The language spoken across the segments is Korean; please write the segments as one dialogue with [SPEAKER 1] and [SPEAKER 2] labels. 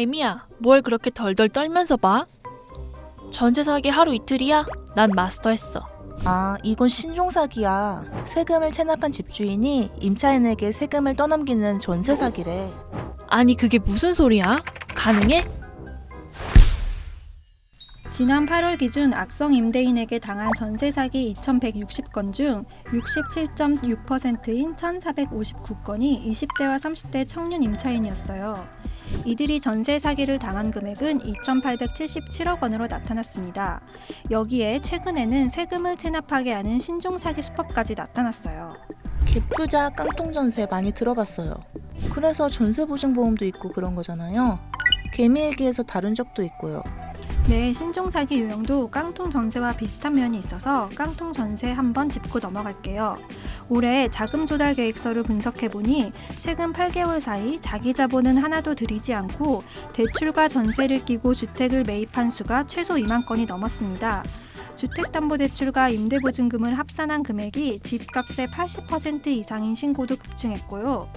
[SPEAKER 1] 개미야, 뭘 그렇게 덜덜 떨면서 봐? 전세 사기 하루 이틀이야? 난 마스터했어.
[SPEAKER 2] 아, 이건 신종사기야. 세금을 체납한 집주인이 임차인에게 세금을 떠넘기는 전세 사기래.
[SPEAKER 1] 아니 그게 무슨 소리야? 가능해?
[SPEAKER 3] 지난 8월 기준 악성 임대인에게 당한 전세 사기 2,160건 중 67.6%인 1,459건이 20대와 30대 청년 임차인이었어요. 이들이 전세 사기를 당한 금액은 2,877억 원으로 나타났습니다. 여기에 최근에는 세금을 체납하게 하는 신종 사기 수법까지 나타났어요.
[SPEAKER 2] 갭투자 깡통 전세 많이 들어봤어요. 그래서 전세 보증보험도 있고 그런 거잖아요. 개미 얘기에서 다룬 적도 있고요.
[SPEAKER 3] 네, 신종 사기 유형도 깡통 전세와 비슷한 면이 있어서 깡통 전세 한번 짚고 넘어갈게요. 올해 자금 조달 계획서를 분석해보니 최근 8개월 사이 자기 자본은 하나도 들이지 않고 대출과 전세를 끼고 주택을 매입한 수가 최소 2만 건이 넘었습니다. 주택담보대출과 임대보증금을 합산한 금액이 집값의 80% 이상인 신고도 급증했고요.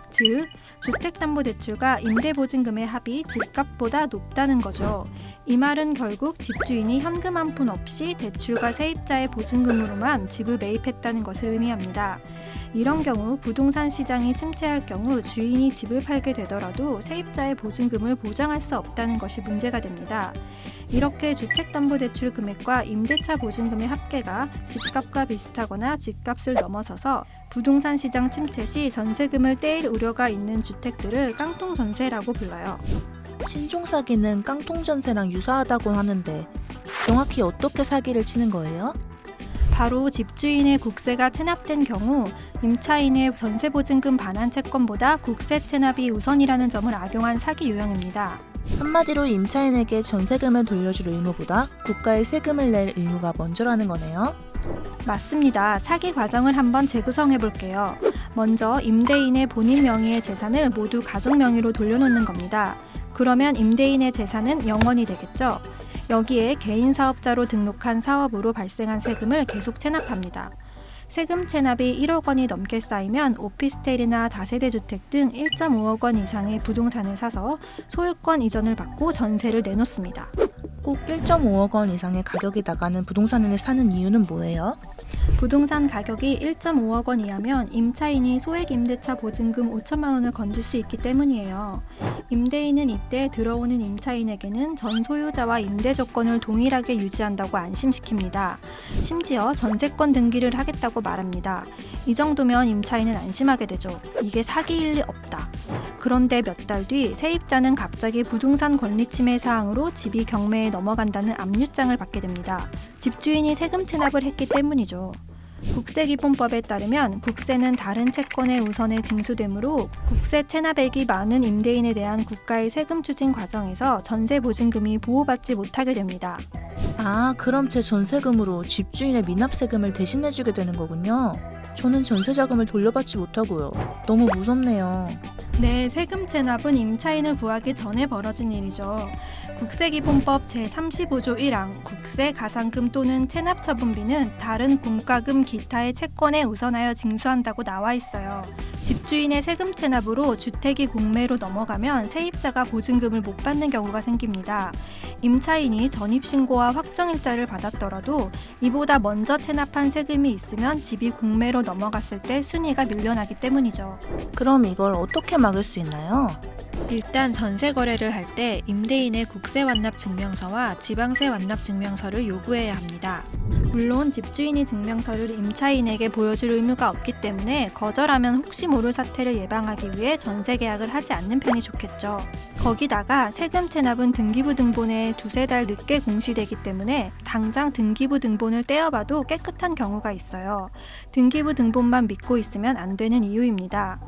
[SPEAKER 3] 즉, 주택담보대출과 임대보증금의 합이 집값보다 높다는 거죠. 이 말은 결국 집주인이 현금 한 푼 없이 대출과 세입자의 보증금으로만 집을 매입했다는 것을 의미합니다. 이런 경우 부동산 시장이 침체할 경우 주인이 집을 팔게 되더라도 세입자의 보증금을 보장할 수 없다는 것이 문제가 됩니다. 이렇게 주택담보대출 금액과 임대차 보증금의 합계가 집값과 비슷하거나 집값을 넘어서서 부동산 시장 침체 시 전세금을 떼일 우려가 있는 주택들을 깡통 전세라고 불러요.
[SPEAKER 2] 신종사기는 깡통 전세랑 유사하다고 하는데 정확히 어떻게 사기를 치는 거예요?
[SPEAKER 3] 바로 집주인의 국세가 체납된 경우 임차인의 전세보증금 반환 채권보다 국세 체납이 우선이라는 점을 악용한 사기 유형입니다.
[SPEAKER 2] 한마디로 임차인에게 전세금을 돌려줄 의무보다 국가에 세금을 낼 의무가 먼저라는 거네요.
[SPEAKER 3] 맞습니다. 사기 과정을 한번 재구성해 볼게요. 먼저 임대인의 본인 명의의 재산을 모두 가족 명의로 돌려놓는 겁니다. 그러면 임대인의 재산은 0원이 되겠죠. 여기에 개인 사업자로 등록한 사업으로 발생한 세금을 계속 체납합니다. 세금 체납이 1억 원이 넘게 쌓이면 오피스텔이나 다세대 주택 등 1.5억 원 이상의 부동산을 사서 소유권 이전을 받고 전세를 내놓습니다.
[SPEAKER 2] 꼭 1.5억 원 이상의 가격이 나가는 부동산을 사는 이유는 뭐예요?
[SPEAKER 3] 부동산 가격이 1.5억 원 이하면 임차인이 소액 임대차 보증금 5천만 원을 건질 수 있기 때문이에요. 임대인은 이때 들어오는 임차인에게는 전 소유자와 임대 조건을 동일하게 유지한다고 안심시킵니다. 심지어 전세권 등기를 하겠다고 말합니다. 이 정도면 임차인은 안심하게 되죠. 이게 사기일 리 없다. 그런데 몇 달 뒤 세입자는 갑자기 부동산 권리침해 사항으로 집이 경매에 넘어간다는 압류장을 받게 됩니다. 집주인이 세금 체납을 했기 때문이죠. 국세기본법에 따르면 국세는 다른 채권의 우선에 징수되므로 국세 체납액이 많은 임대인에 대한 국가의 세금 추진 과정에서 전세 보증금이 보호받지 못하게 됩니다.
[SPEAKER 2] 아, 그럼 제 전세금으로 집주인의 미납세금을 대신해주게 되는 거군요. 저는 전세자금을 돌려받지 못하고요. 너무 무섭네요.
[SPEAKER 3] 네, 세금 체납은 임차인을 구하기 전에 벌어진 일이죠. 국세기본법 제35조 1항 국세, 가산금 또는 체납처분비는 다른 공과금 기타의 채권에 우선하여 징수한다고 나와 있어요. 집주인의 세금 체납으로 주택이 공매로 넘어가면 세입자가 보증금을 못 받는 경우가 생깁니다. 임차인이 전입신고와 확정일자를 받았더라도 이보다 먼저 체납한 세금이 있으면 집이 공매로 넘어갔을 때 순위가 밀려나기 때문이죠.
[SPEAKER 2] 그럼 이걸 어떻게 막을 수 있나요?
[SPEAKER 1] 일단 전세 거래를 할 때 임대인의 국세 완납 증명서와 지방세 완납 증명서를 요구해야 합니다.
[SPEAKER 3] 물론 집주인이 증명서를 임차인에게 보여줄 의무가 없기 때문에 거절하면 혹시 모를 사태를 예방하기 위해 전세 계약을 하지 않는 편이 좋겠죠. 거기다가 세금 체납은 등기부 등본에 두세 달 늦게 공시되기 때문에 당장 등기부 등본을 떼어봐도 깨끗한 경우가 있어요. 등기부 등본만 믿고 있으면 안 되는 이유입니다.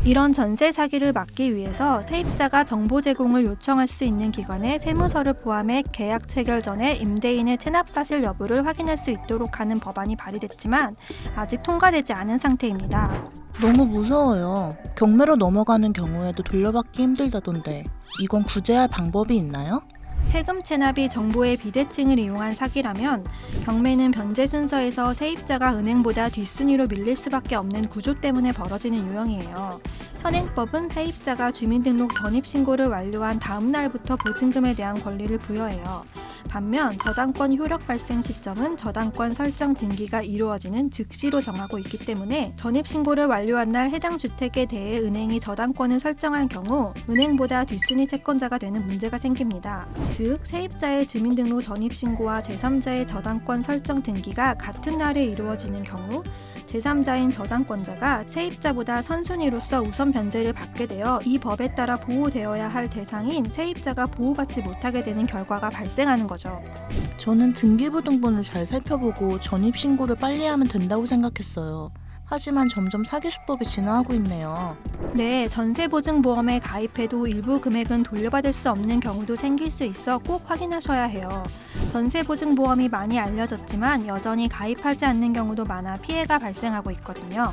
[SPEAKER 3] 이런 전세 사기를 막기 위해서 세입자가 정보 제공을 요청할 수 있는 기관에 세무서를 포함해 계약 체결 전에 임대인의 체납 사실 여부를 확인할 수 있도록 하는 법안이 발의됐지만 아직 통과되지 않은 상태입니다.
[SPEAKER 2] 너무 무서워요. 경매로 넘어가는 경우에도 돌려받기 힘들다던데 이건 구제할 방법이 있나요?
[SPEAKER 3] 세금 체납이 정보의 비대칭을 이용한 사기라면 경매는 변제 순서에서 세입자가 은행보다 뒷순위로 밀릴 수밖에 없는 구조 때문에 벌어지는 유형이에요. 현행법은 세입자가 주민등록 전입신고를 완료한 다음 날부터 보증금에 대한 권리를 부여해요. 반면 저당권 효력 발생 시점은 저당권 설정 등기가 이루어지는 즉시로 정하고 있기 때문에 전입신고를 완료한 날 해당 주택에 대해 은행이 저당권을 설정한 경우 은행보다 뒷순위 채권자가 되는 문제가 생깁니다. 즉, 세입자의 주민등록 전입신고와 제3자의 저당권 설정 등기가 같은 날에 이루어지는 경우 제3자인 저당권자가 세입자보다 선순위로서 우선 변제를 받게 되어 이 법에 따라 보호되어야 할 대상인 세입자가 보호받지 못하게 되는 결과가 발생하는 거죠.
[SPEAKER 2] 저는 등기부등본을 잘 살펴보고 전입신고를 빨리 하면 된다고 생각했어요. 하지만 점점 사기 수법이 진화하고 있네요.
[SPEAKER 3] 네, 전세보증보험에 가입해도 일부 금액은 돌려받을 수 없는 경우도 생길 수 있어 꼭 확인하셔야 해요. 전세보증보험이 많이 알려졌지만 여전히 가입하지 않는 경우도 많아 피해가 발생하고 있거든요.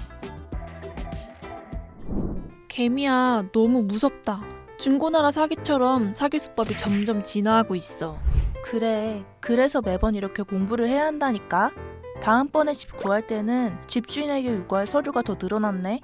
[SPEAKER 4] 개미야, 너무 무섭다. 중고나라 사기처럼 사기 수법이 점점 진화하고 있어.
[SPEAKER 2] 그래, 그래서 매번 이렇게 공부를 해야 한다니까. 다음번에 집 구할 때는 집주인에게 요구할 서류가 더 늘어났네.